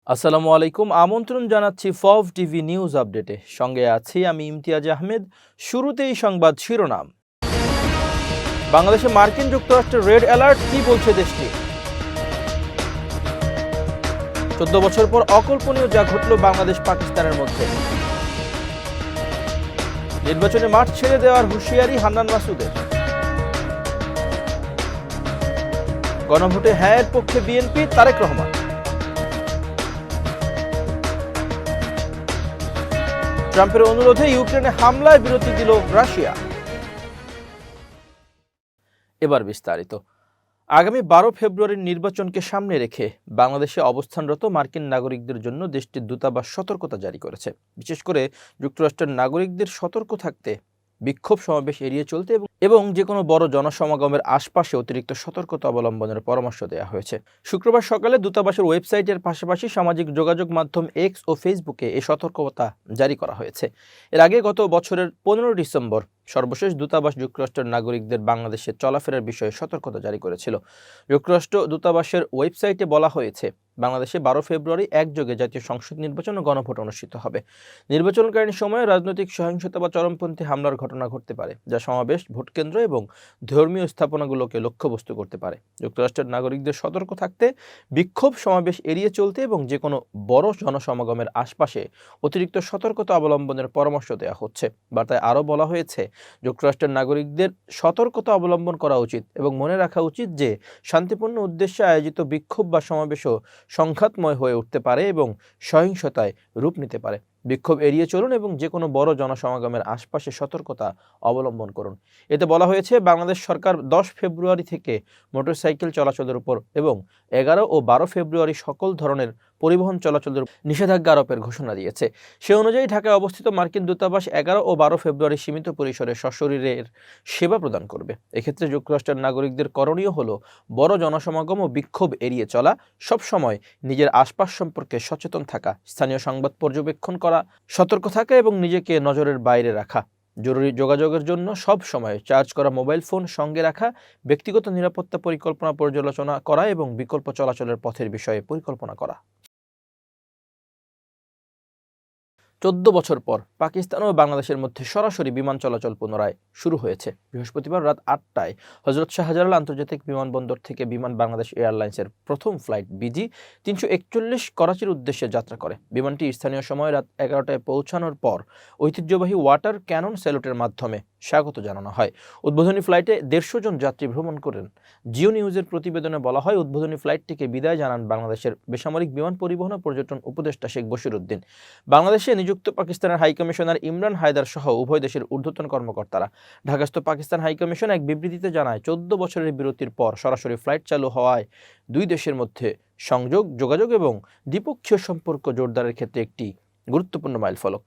আসসালামু আলাইকুম। আমন্ত্রণ জানাচ্ছি ফভ টিভি নিউজ আপডেটে। সঙ্গে আছি আমি ইমতিয়াজ আহমেদ। শুরুতেই সংবাদ শিরোনাম। বাংলাদেশে মার্কিন যুক্তরাষ্ট্রের রেড অ্যালার্ট, কি বলছে দেশটি? 14 বছর পর অকল্পনীয় যা ঘটল বাংলাদেশ পাকিস্তানের মধ্যে। নির্বাচনে মাঠ ছেড়ে দেওয়ার হুঁশিয়ারি হান্নান মাসুদের। গণভোটে হ্যাঁ এর পক্ষে বিএনপি, তারেক রহমান। ট্রাম্পের অনুরোধে ইউক্রেনে হামলায় বিরতি দিল রাশিয়া। এবার বিস্তারিত। আগামী 12 ফেব্রুয়ারির নির্বাচনকে সামনে রেখে বাংলাদেশে অবস্থানরত মার্কিন নাগরিকদের জন্য দেশটির দূতাবাস সতর্কতা জারি করেছে। বিশেষ করে যুক্তরাষ্ট্রের নাগরিকদের সতর্ক থাকতে, বিক্ষোভ সমাবেশ এড়িয়ে চলতে এবং যে কোনো বড় জনসমাগমের আশপাশে অতিরিক্ত সতর্কতা অবলম্বনের পরামর্শ দেওয়া হয়েছে। শুক্রবার সকালে দূতাবাসের ওয়েবসাইটের পাশাপাশি সামাজিক যোগাযোগ মাধ্যম এক্স ও ফেসবুকে এই সতর্কতা জারি করা হয়েছে। এর আগে গত বছরের 15 ডিসেম্বর সর্বশেষ দূতাবাস যুক্তরাষ্ট্রের নাগরিকদের বাংলাদেশে চলাফেরার বিষয়ে সতর্কতা জারি করেছিল। যুক্তরাষ্ট্র দূতাবাসের ওয়েবসাইটে বলা হয়েছে, বাংলাদেশে 12 ফেব্রুয়ারি একযোগে জাতীয় সংসদ নির্বাচন ও গণভোট অনুষ্ঠিত হবে। নির্বাচনকালীন সময়ে রাজনৈতিক সহিংসতা বা চরমপন্থী হামলার ঘটনা ঘটতে পারে, যা সমাবেশ, ভোটকেন্দ্র এবং ধর্মীয় স্থাপনাগুলোকে লক্ষ্যবস্তু করতে পারে। যুক্তরাষ্ট্রের নাগরিকদের সতর্ক থাকতে, বিক্ষোভ সমাবেশ এড়িয়ে চলতে এবং যে কোনো বড় জনসমাগমের আশপাশে অতিরিক্ত সতর্কতা অবলম্বনের পরামর্শ দেওয়া হচ্ছে। বার্তায় আরও বলা হয়েছে, যুক্তরাষ্ট্রের নাগরিকদের সতর্কতা অবলম্বন করা উচিত এবং মনে রাখা উচিত যে শান্তিপূর্ণ উদ্দেশ্যে আয়োজিত বিক্ষোভ বা সমাবেশও সংঘাতময় হয়ে উঠতে পারে এবং সহিংসতায় রূপ নিতে পারে। বিক্ষোভ এড়িয়ে চলুন এবং যে কোনো বড় জনসমাগমের আশপাশে সতর্কতা অবলম্বন করুন। এতে বলা হয়েছে, বাংলাদেশ সরকার 10 ফেব্রুয়ারি থেকে মোটরসাইকেল চলাচলের উপর এবং 11 ও 12 ফেব্রুয়ারি সকল ধরনের পরিবহন চলাচলের নিষেধাজ্ঞা আরোপের ঘোষণা দিয়েছে। সে অনুযায়ী ঢাকায় অবস্থিত মার্কিন দূতাবাস 11 ও 12 ফেব্রুয়ারি সীমিত পরিসরে সশরীরের সেবা প্রদান করবে। এক্ষেত্রে যুক্তরাষ্ট্রের নাগরিকদের করণীয় হলো বড় জনসমাগম ও বিক্ষোভ এড়িয়ে চলা, সবসময় নিজের আশপাশ সম্পর্কে সচেতন থাকা, স্থানীয় সংবাদ পর্যবেক্ষণ করা, সতর্ক থাকা এবং নিজেকে নজরের বাইরে রাখা। জরুরি যোগাযোগের জন্য সব সময় চার্জ করা মোবাইল ফোন সঙ্গে রাখা, ব্যক্তিগত নিরাপত্তা পরিকল্পনা পর্যালোচনা করা এবং বিকল্প চলাচলের পথের বিষয়ে পরিকল্পনা করা। 14 বছর পর পাকিস্তান ও বাংলাদেশের মধ্যে সরাসরি বিমান চলাচল পুনরায় শুরু হয়েছে। বৃহস্পতিবার রাত 8টায় হজরত শাহজালাল আন্তর্জাতিক বিমানবন্দর থেকে বিমান বাংলাদেশ এয়ারলাইন্সের প্রথম ফ্লাইট বিজি 341 করাচির উদ্দেশ্যে যাত্রা করে। বিমানটি স্থানীয় সময় রাত 11টায় পৌঁছানোর পর ঐতিহ্যবাহী ওয়াটার ক্যানন স্যালুটের মাধ্যমে স্বাগত জানানো হয়। উদ্বোধনী ফ্লাইটে 150 জন যাত্রী ভ্রমণ করেন। জিও নিউজের প্রতিবেদনে বলা হয়, উদ্বোধনী ফ্লাইটটিকে বিদায় জানান বাংলাদেশের বেসামরিক বিমান পরিবহন ও পর্যটন উপদেষ্টা শেখ বশিরউদ্দিন। বাংলাদেশে নিযুক্ত পাকিস্তানের হাইকমিশনার ইমরান হায়দার সহ উভয় দেশের ঊর্ধ্বতন কর্মকর্তারা। ঢাকাস্থ পাকিস্তান হাইকমিশন এক বিবৃতিতে জানায়, 14 বছরের বিরতির পর সরাসরি ফ্লাইট চালু হওয়ায় দুই দেশের মধ্যে সংযোগ, যোগাযোগ এবং দ্বিপক্ষীয় সম্পর্ক জোরদারের ক্ষেত্রে একটি গুরুত্বপূর্ণ মাইলফলক।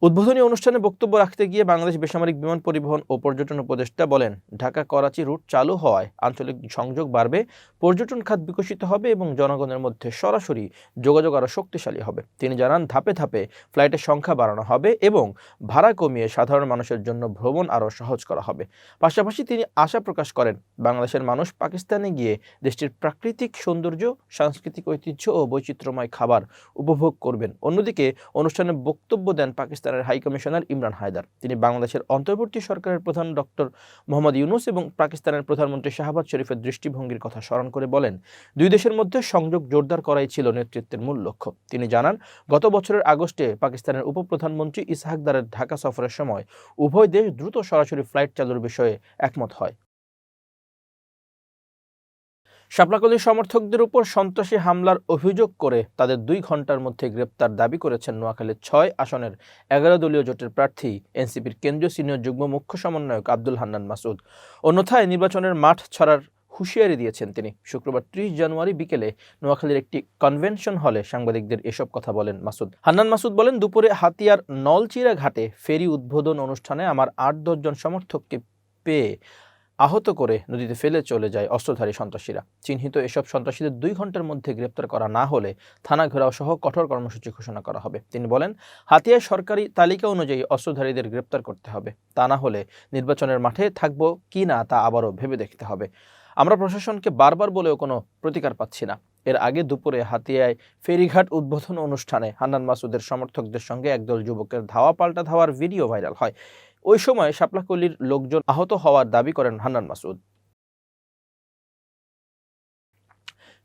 উদ্বোধনী অনুষ্ঠানে বক্তব্য রাখতে গিয়ে বাংলাদেশ বেসামরিক বিমান পরিবহন ও পর্যটন উপদেষ্টা বলেন, ঢাকা করাচি রুট চালু হওয়ায় আঞ্চলিক সংযোগ বাড়বে, পর্যটন খাত বিকশিত হবে এবং জনগণের মধ্যে সরাসরি যোগাযোগ আরও শক্তিশালী হবে। তিনি জানান, ধাপে ধাপে ফ্লাইটের সংখ্যা বাড়ানো হবে এবং ভাড়া কমিয়ে সাধারণ মানুষের জন্য ভ্রমণ আরও সহজ করা হবে। পাশাপাশি তিনি আশা প্রকাশ করেন, বাংলাদেশের মানুষ পাকিস্তানে গিয়ে দেশটির প্রাকৃতিক সৌন্দর্য, সাংস্কৃতিক ঐতিহ্য ও বৈচিত্র্যময় খাবার উপভোগ করবেন। অন্যদিকে অনুষ্ঠানে বক্তব্য দেন পাকিস্তানের হাইকমিশনার ইমরান হায়দার। তিনি বাংলাদেশের অন্তর্বর্তী সরকারের প্রধান ডক্টর মোহাম্মদ ইউনূস এবং পাকিস্তানের প্রধানমন্ত্রী শাহবাজ শরীফের দৃষ্টিভঙ্গির কথা স্মরণ করে বলেন, দুই দেশের মধ্যে সংযোগ জোরদার করাই ছিল নেতৃত্বের মূল লক্ষ্য। তিনি জানান, গত বছরের আগস্টে পাকিস্তানের উপপ্রধানমন্ত্রী ইসহাক দারের ঢাকা সফরের সময় উভয় দেশ দ্রুত সরাসরি ফ্লাইট চালুর বিষয়ে একমত হয়। শাপলাকলির সমর্থকদের উপর সন্ত্রাসী হামলার অভিযোগ করে তাদের 2 ঘন্টার মধ্যে গ্রেপ্তার দাবি করেছেন নোয়াখালীর 6 আসনের 11 দলীয় জোটের প্রার্থী এনসিপির কেন্দ্রীয় সিনিয়র যুগ্ম মুখ্য সমন্বয়ক আব্দুল হান্নান মাসুদ। অন্যথায় নির্বাচনের মাঠ ছাড়ার হুঁশিয়ারি দিয়েছেন তিনি। শুক্রবার 30 জানুয়ারি বিকেলে নোয়াখালীর একটি কনভেনশন হলে সাংবাদিকদের এসব কথা বলেন মাসুদ। হান্নান মাসুদ বলেন, দুপুরে হাতিয়ার নলচিরা ঘাটে ফেরি উদ্বোধন অনুষ্ঠানে আমার 8-10 জন সমর্থককে পেয়ে আহত করে নদীতে ফেলে চলে যায় অস্ত্রধারী সন্ত্রাসীরা। চিহ্নিত এসব সন্ত্রাসীদের 2 ঘন্টার মধ্যে গ্রেপ্তার করা না হলে থানা ঘেরাও সহ কঠোর কর্মসূচি ঘোষণা করা হবে। তিনি বলেন, হাতিয়ার সরকারি তালিকা অনুযায়ী অস্ত্রধারীদের গ্রেপ্তার করতে হবে, তা না হলে নির্বাচনের মাঠে থাকব কি না তা আবারও ভেবে দেখতে হবে। আমরা প্রশাসনকে বারবার বলেও কোনো প্রতিকার পাচ্ছি না। এর আগে দুপুরে হাতিয়ায় ফেরিঘাট উদ্বোধন অনুষ্ঠানে হান্নান মাসুদের সমর্থকদের সঙ্গে একদল যুবকের ধাওয়া পাল্টা ধাওয়ার ভিডিও ভাইরাল হয়। ওই সময় শাপলাকলির লোকজন আহত হওয়ার দাবি করেন হান্নান মাসুদ।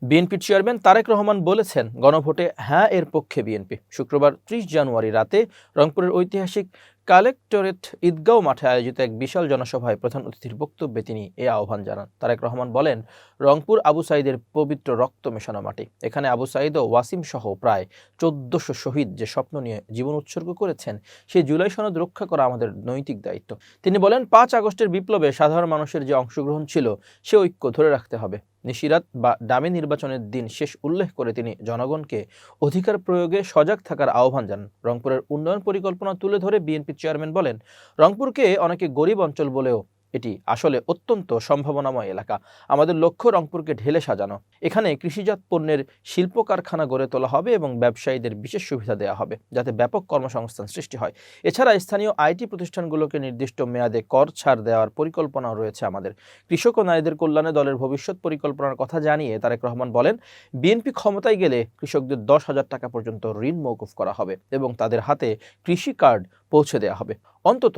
বিএনপির চেয়ারম্যান তারেক রহমান বলেছেন, গণভোটে হ্যাঁ এর পক্ষে বিএনপি। শুক্রবার 30 জানুয়ারি রাতে রংপুরের ঐতিহাসিক কালেক্টরেট ঈদগাঁও মাঠে আয়োজিত এক বিশাল জনসভায় প্রধান অতিথির বক্তব্যে তিনি এ আহ্বান জানান। তারেক রহমান বলেন, রংপুর আবু সাঈদের পবিত্র রক্ত মেশানো মাটি। এখানে আবু সাঈদ ও ওয়াসিম সহ প্রায় 1400 শহীদ যে স্বপ্ন নিয়ে জীবন উৎসর্গ করেছেন, সেই জুলাই সনদ রক্ষা করা আমাদের নৈতিক দায়িত্ব। তিনি বলেন, 5 আগস্টের বিপ্লবে সাধারণ মানুষের যে অংশগ্রহণ ছিল, সে ঐক্য ধরে রাখতে হবে। নিশিরাত বা ডামি নির্বাচনের দিন শেষ উল্লেখ করে তিনি জনগণকে অধিকার প্রয়োগে সজাগ থাকার আহ্বান জানান। রংপুরের উন্নয়ন পরিকল্পনা তুলে ধরে বিএনপি চেয়ারম্যান বলেন, রংপুরকে অনেকে গরিব অঞ্চল বলেও এটি আসলে অত্যন্ত সম্ভাবনাময় এলাকা। আমাদের লক্ষ্য রংপুরকে ঢেলে সাজানো। এখানে কৃষিজাত পণ্যের শিল্প কারখানা গড়ে তোলা হবে এবং ব্যবসায়ীদের বিশেষ সুবিধা দেওয়া হবে, যাতে ব্যাপক কর্মসংস্থান সৃষ্টি হয়। এছাড়া স্থানীয় আইটি প্রতিষ্ঠানগুলোকে নির্দিষ্ট মেয়াদে কর ছাড় দেওয়ার পরিকল্পনাও রয়েছে আমাদের। কৃষক ও নারীদের কল্যাণে দলের ভবিষ্যৎ পরিকল্পনার কথা জানিয়ে তারেক রহমান বলেন, বিএনপি ক্ষমতায় গেলে কৃষকদের 10,000 টাকা পর্যন্ত ঋণ মওকুফ করা হবে এবং তাদের হাতে কৃষি কার্ড পৌঁছে দেওয়া হবে। অন্তত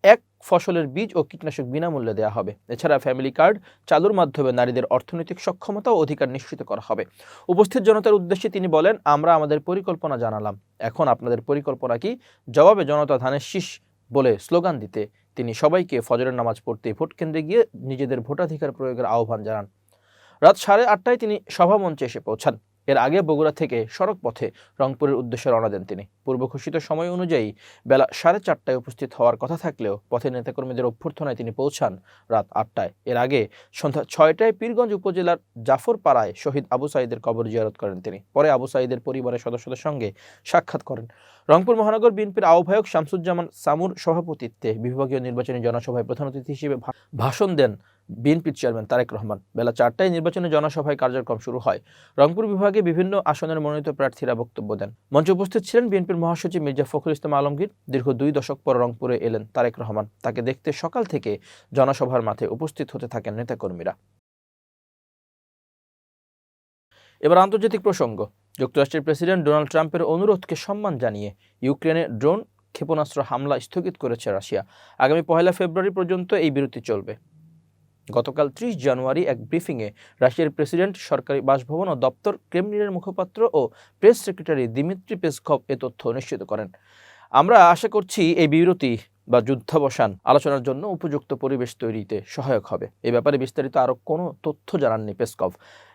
এক ফসলের বীজ ও কীটনাশক বিনামূল্যে দেওয়া হবে। এছাড়া ফ্যামিলি কার্ড চালুর মাধ্যমে নারীদের অর্থনৈতিক সক্ষমতা ও অধিকার নিশ্চিত করা হবে। উপস্থিত জনতার উদ্দেশ্যে তিনি বলেন, আমরা আমাদের পরিকল্পনা জানালাম, এখন আপনাদের পরিকল্পনা কি? জবাবে জনতা ধানের শীষ বলে স্লোগান দিতে তিনি সবাইকে ফজরের নামাজ পড়তে ভোট কেন্দ্রে গিয়ে নিজেদের ভোটাধিকার প্রয়োগের আহ্বান জানান। রাত 8:30টায় তিনি সভামঞ্চে এসে পৌঁছান। এর আগে বগুড়া থেকে সড়ক পথে রংপুরের উদ্দেশ্যে রওনা দেন তিনি। পূর্ব ঘোষিত সময় অনুযায়ী বেলা 4:30টায় উপস্থিত হওয়ার কথা থাকলেও পথে নেতাকর্মীদের অভ্যর্থনায় তিনি পৌঁছান রাত 8টায়। এর আগে সন্ধ্যা 6টায় পীরগঞ্জ উপজেলার জাফরপাড়ায় শহীদ আবু সাঈদের কবর জিয়ারত করেন তিনি। পরে আবু সাঈদের পরিবারের সদস্যদের সঙ্গে সাক্ষাৎ করেন। রংপুর মহানগর বিএনপির আহ্বায়ক শামসুজ্জামান সামুর সভাপতিত্বে বিভাগীয় নির্বাচনী জনসভায় প্রধান অতিথি হিসেবে ভাষণ দেন বিএনপির চেয়ারম্যান তারেক রহমান। বেলা 4টায় নির্বাচনী জনসভায় কার্যক্রম শুরু হয়। রংপুর বিভাগে বিভিন্ন আসনের মনোনীত প্রার্থীরা বক্তব্য দেন। মঞ্চে উপস্থিত ছিলেন বিএনপির মহাসচিব মির্জা ফখরুল ইসলাম আলমগীর। দীর্ঘ 2 দশক পর রংপুরে এলেন তারেক রহমান। তাকে দেখতে সকাল থেকে জনসভার মাঠে উপস্থিত হতে থাকেন নেতাকর্মীরা। এবার আন্তর্জাতিক প্রসঙ্গ। যুক্তরাষ্ট্রের প্রেসিডেন্ট ডোনাল্ড ট্রাম্পের অনুরোধকে সম্মান জানিয়ে ইউক্রেনে ড্রোন ক্ষেপণাস্ত্র হামলা স্থগিত করেছে রাশিয়া। আগামী 1 ফেব্রুয়ারি পর্যন্ত এই বিরতি চলবে। গতকাল 30 জানুয়ারি এক ব্রিফিংয়ে রাশিয়ার প্রেসিডেন্ট, সরকারি বাসভবন ও দপ্তর, ক্রেমলিনের মুখপাত্র ও প্রেস সেক্রেটারি দিমিত্রি পেসকভ এ তথ্য নিশ্চিত করেন। আমরা আশা করছি এই বিরতি বা যুদ্ধাবসান আলোচনার জন্য উপযুক্ত পরিবেশ তৈরিতে সহায়ক হবে। এ ব্যাপারে বিস্তারিত আরও কোনো তথ্য জানাননি পেসকভ।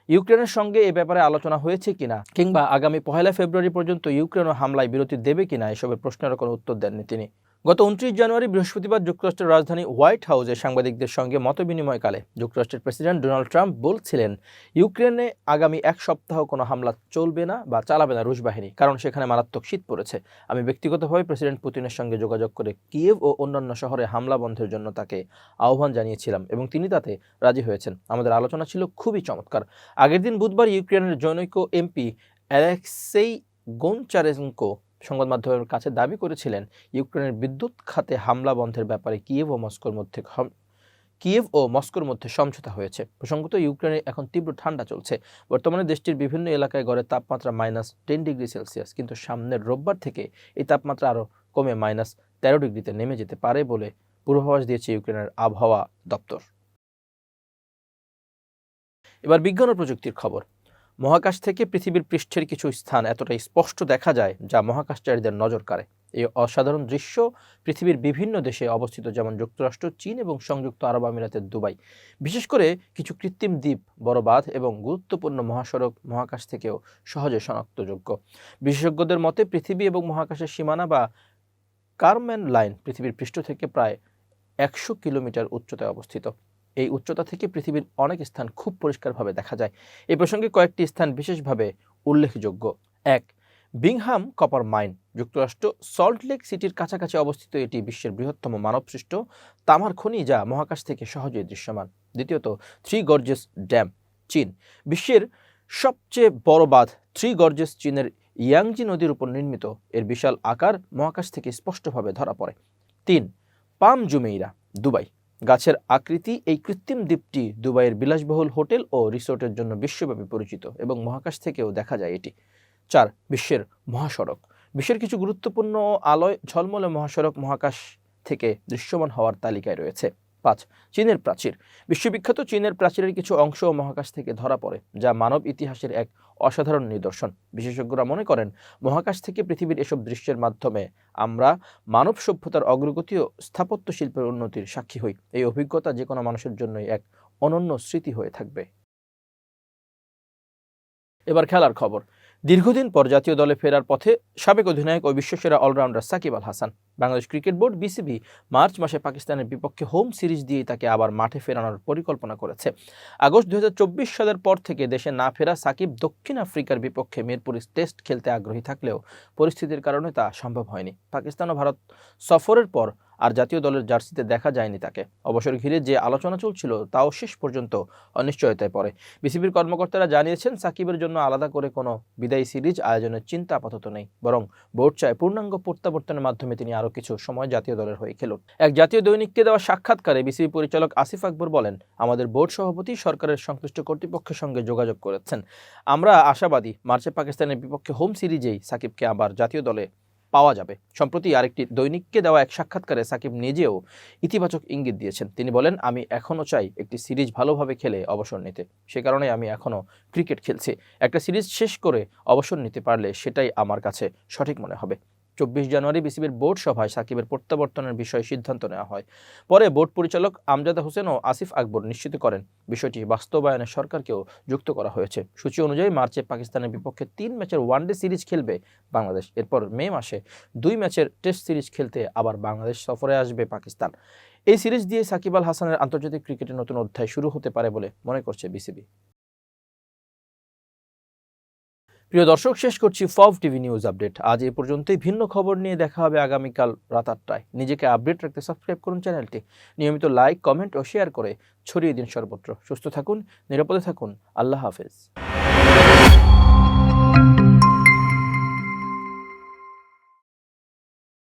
ইউক্রেনের সঙ্গে এ ব্যাপারে আলোচনা হয়েছে কিনা কিংবা আগামী 1 ফেব্রুয়ারি পর্যন্ত ইউক্রেন ও হামলায় বিরতি দেবে কিনা এসবের প্রশ্নেরও কোনো উত্তর দেননি তিনি। গত 29 জানুয়ারি বৃহস্পতিবার যুক্তরাষ্ট্রের রাজধানী হোয়াইট হাউসে সাংবাদিকদের সঙ্গে মতবিনিময়কালে যুক্তরাষ্ট্রের প্রেসিডেন্ট ডোনাল্ড ট্রাম্প বলছিলেন, ইউক্রেনে আগামী 1 সপ্তাহ কোনো হামলা চলবে না বা চালাবে না রুশ বাহিনী, কারণ সেখানে মারাত্মক শীত পড়েছে। আমি ব্যক্তিগতভাবে প্রেসিডেন্ট পুতিনের সঙ্গে যোগাযোগ করে কিয়েভ ও অন্যান্য শহরে হামলা বন্ধের জন্য তাকে আহ্বান জানিয়েছিলাম এবং তিনি তাতে রাজি হয়েছেন। আমাদের আলোচনা ছিল খুবই চমৎকার। আগের দিন বুধবার ইউক্রেনের জনৈক এমপি অ্যালেক্সেই গোনচারেনকো সংবাদ মাধ্যমের কাছে দাবি করেছিলেন, ইউক্রেনের বিদ্যুৎ খাতে হামলা বন্ধের ব্যাপারে কিয়েভ ও মস্কোর মধ্যে সমঝোতা হয়েছে। প্রসঙ্গত, ইউক্রেনে এখন তীব্র ঠান্ডা চলছে। বর্তমানে দেশটির বিভিন্ন এলাকায় গড়ে তাপমাত্রা -10 ডিগ্রি সেলসিয়াস, কিন্তু সামনের রোববার থেকে এই তাপমাত্রা আরও কমে -13 ডিগ্রিতে নেমে যেতে পারে বলে পূর্বাভাস দিয়েছে ইউক্রেনের আবহাওয়া দপ্তর। এবার বিজ্ঞান ও প্রযুক্তির খবর। মহাকাশ থেকে পৃথিবীর পৃষ্ঠের কিছু স্থান এতটাই স্পষ্ট দেখা যায় যা মহাকাশচারীদের নজর কাড়ে। এই অসাধারণ দৃশ্য পৃথিবীর বিভিন্ন দেশে অবস্থিত, যেমন যুক্তরাষ্ট্র, চীন এবং সংযুক্ত আরব আমিরাতের দুবাই। বিশেষ করে কিছু কৃত্রিম দ্বীপ, বড় বাঁধ এবং গুরুত্বপূর্ণ মহাসড়ক মহাকাশ থেকেও সহজে শনাক্তযোগ্য। বিশেষজ্ঞদের মতে পৃথিবী এবং মহাকাশের সীমানা বা কারম্যান লাইন পৃথিবীর পৃষ্ঠ থেকে প্রায় 100 কিলোমিটার উচ্চতায় অবস্থিত। এই উচ্চতা থেকে পৃথিবীর অনেক স্থান খুব পরিষ্কারভাবে দেখা যায়। এই প্রসঙ্গে কয়েকটি স্থান বিশেষভাবে উল্লেখযোগ্য। 1. বিংহাম কপার মাইন, যুক্তরাষ্ট্র সল্ট লেক সিটির কাছাকাছি অবস্থিত। এটি বিশ্বের বৃহত্তম মানবসৃষ্ট তামার খনি যা মহাকাশ থেকে সহজেই দৃশ্যমান। দ্বিতীয়ত, থ্রি গর্জেস ড্যাম, চীন। বিশ্বের সবচেয়ে বড় বাঁধ থ্রি গর্জেস চীনের ইয়াংজি নদীর উপর নির্মিত। এর বিশাল আকার মহাকাশ থেকে স্পষ্টভাবে ধরা পড়ে। 3. পাম জুমেইরা, দুবাই। গাছের আকৃতি এই কৃত্রিম দ্বীপটি দুবাইয়ের বিলাসবহুল হোটেল ও রিসোর্টের জন্য বিশ্বব্যাপী পরিচিত এবং মহাকাশ থেকেও দেখা যায় এটি। 4. বিশ্বের মহাসড়ক। বিশ্বের কিছু গুরুত্বপূর্ণ আলোয় ঝলমলে মহাসড়ক মহাকাশ থেকে দৃশ্যমান হওয়ার তালিকায় রয়েছে। 5. চীনের প্রাচীর। বিশ্ববিখ্যাত চীনের প্রাচীরের কিছু অংশ মহাকাশ থেকে ধরা পড়ে, যা মানব ইতিহাসের এক অসাধারণ নিদর্শন। বিশেষজ্ঞরা মনে করেন মহাকাশ থেকে পৃথিবীর এসব দৃশ্যের মাধ্যমে আমরা মানব সভ্যতার অগ্রগতি ও স্থাপত্য শিল্পের উন্নতির সাক্ষী হই। এই অভিজ্ঞতা যে কোনো মানুষের জন্যই এক অনন্য স্মৃতি হয়ে থাকবে। এবার খেলার খবর। দীর্ঘদিন পর জাতীয় দলে ফেরার পথে সাবেক অধিনায়ক ও বিশ্বসেরা allrounder Shakib Al Hasan. Bangladesh cricket board BCB March মাসে পাকিস্তানের বিপক্ষে হোম সিরিজ দিয়ে তাকে আবার মাঠে ফেরানোর পরিকল্পনা করেছে। আগস্ট 2024 সালের পর থেকে দেশে না ফেরা সাকিব দক্ষিণ আফ্রিকার বিপক্ষে মিরপুর টেস্ট খেলতে আগ্রহী থাকলেও পরিস্থিতির কারণে তা সম্ভব হয়নি। পাকিস্তান ও ভারত সফরের পর আর জাতীয় দলের জার্সিতে দেখা যায়নি তাকে। অবসর ঘিরে যে আলোচনা চলছিল তাও শেষ পর্যন্ত অনিশ্চয়তায় পড়ে। বিসিবির কর্মকর্তারা জানিয়েছেন সাকিবের জন্য আলাদা করে কোনো বিদায়ী সিরিজ আয়োজনের চিন্তা আপাতত নেই, বরং বোর্ড চায় পূর্ণাঙ্গ প্রত্যাবর্তনের মাধ্যমে তিনি আরও কিছু সময় জাতীয় দলের হয়ে খেলুন। এক জাতীয় দৈনিককে দেওয়া সাক্ষাৎকারে বিসিবি পরিচালক আসিফ আকবর বলেন, আমাদের বোর্ড সভাপতি সরকারের সংশ্লিষ্ট কর্তৃপক্ষের সঙ্গে যোগাযোগ করেছেন। আমরা আশাবাদী মার্চে পাকিস্তানের বিপক্ষে হোম সিরিজেই সাকিবকে আবার জাতীয় দলে পাওয়া যাবে। সম্প্রতি আরেকটি দৈনিককে দেওয়া এক সাক্ষাৎকারে সাকিব নিজেও ইতিবাচক ইঙ্গিত দিয়েছেন। তিনি বলেন, আমি এখনও চাই একটি সিরিজ ভালোভাবে খেলে অবসর নিতে। সে কারণে আমি এখনও ক্রিকেট খেলছি। একটা সিরিজ শেষ করে অবসর নিতে পারলে সেটাই আমার কাছে সঠিক মনে হবে। 24 জানুয়ারি বিসিবির বোর্ড সভায় সাকিবের প্রত্যাবর্তনের বিষয়ে সিদ্ধান্ত নেওয়া হয়। পরে বোর্ড পরিচালক আমজাদ হোসেন ও আসিফ আকবর নিশ্চিত করেন বিষয়টি বাস্তবায়নে সরকারকেও যুক্ত করা হয়েছে। সূচি অনুযায়ী মার্চে পাকিস্তানের বিপক্ষে 3 ম্যাচের ওয়ানডে সিরিজ খেলবে বাংলাদেশ। এরপর মে মাসে 2 ম্যাচের টেস্ট সিরিজ খেলতে আবার বাংলাদেশ সফরে আসবে পাকিস্তান। এই সিরিজ দিয়ে সাকিব আল হাসানের আন্তর্জাতিক ক্রিকেটের নতুন অধ্যায় শুরু হতে পারে বলে মনে করছে বিসিবি। প্রিয় দর্শক, শেষ করছি ফব টিভি নিউজ আপডেট। আজ এই পর্যন্তই। ভিন্ন খবর নিয়ে দেখা হবে আগামীকাল রাত 8টায়। নিজেকে আপডেট রাখতে সাবস্ক্রাইব করুন চ্যানেলটি। নিয়মিত লাইক, কমেন্ট ও শেয়ার করে ছড়িয়ে দিন সর্বত্র। সুস্থ থাকুন, নিরাপদে থাকুন। আল্লাহ হাফেজ।